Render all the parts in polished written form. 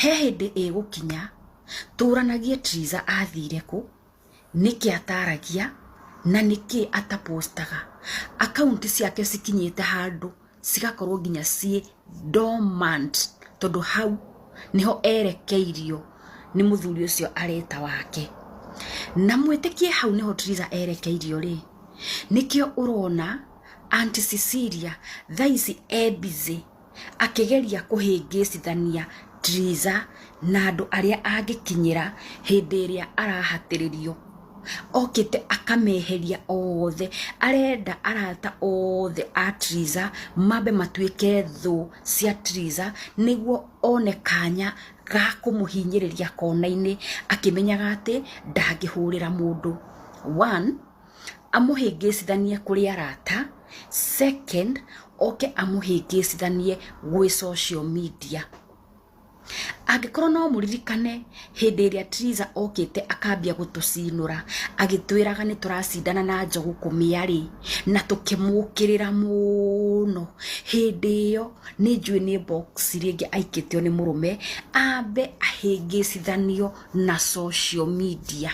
he hindi igukinya turanagie Triza athire ku niki ataragia na niki atapostaga account ciake cikinyite handu cigakorwo nginya cie dormant tondu hau niho erekeirio ni muthuri ucio areta wake na mwitikie hau niho Triza erekeirio ri nikio urona Auntie Cecilia thaici busy akigeria kuhingicithania Triza na andu aria angikinyira hindi iria arahatiririo okite akameheria othe arenda arata othe a Triza mabe matuike thu cia Triza niguo one kanya ga kumuhinyiriria kona-ini akimenyaga ati ndangihurira mundu. 1 amuhingicithanie kuri arata, 2 oke amuhingicithanie gwi social media. Angikorwo no muririkane hindi iria Triza okite akambia gutucinura agitwiraga ni turacindana na njogu kumiari na tukimukirira muno hindi iyo ni njui ni box ringi aikitio ni murume ambe ahingicithanio na social media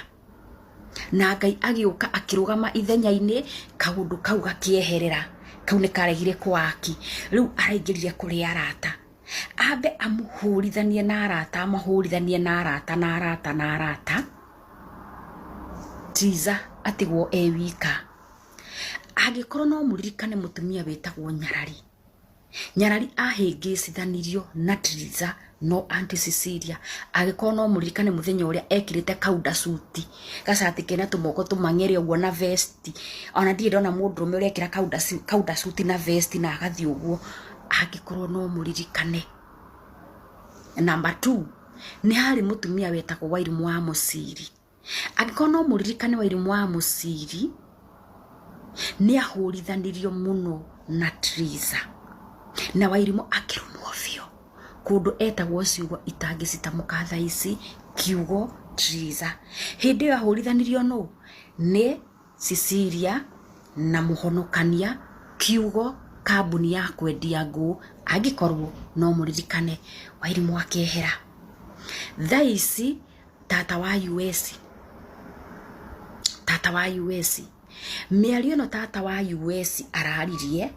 na Ngai agiuka akirugama ithenya-ini kaundu kau gakieherera kau ni karegire kwaki riu araingiririe kuri arata abe amuhurithanie na arata amahurithanie na arata Triza atigwo wika. Agikorwo no muririkane mutumia wetagwo Nyarari ahingicithanirio na Triza no Auntie Cecilia. Agikorwo no muririkane muthenya uria ekirite kauda suti gacati kena tumoko tumang'ere uguo na vesti ona ndire ndona mundurume uria ekira kauda suti na vesti na agathi uguo. Agikorwo no muririkane. Number 2 ni hari mutumia wetagwo Wairimu wa Muciri. Agikorwo no muririkane Wairimu wa Muciri ni ahurithanirio muno na Triza na Wairimu akirumwo bio kundu etagwo ciugo itangicitamuka thaici kiugo Triza. Hindi yo ahurithanirio no ni Cecilia na muhonokania kiugo kambuni ya kwendia ngũ. Agikorwo no muririkane Wairimu akehera thaici tata wa US miario no tata wa US araririe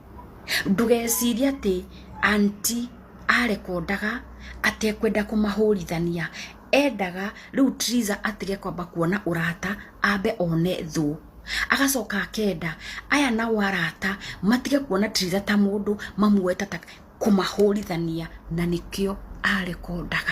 ndugeciria ati anti arekondaga atekwenda kumahurithania endaga riu Triza atige kwamba kuona urata ambe one thu agacoka akenda aya na warata matige kuona Triza ta mundu mamueta ta kumahurithania na nikio arekondaga.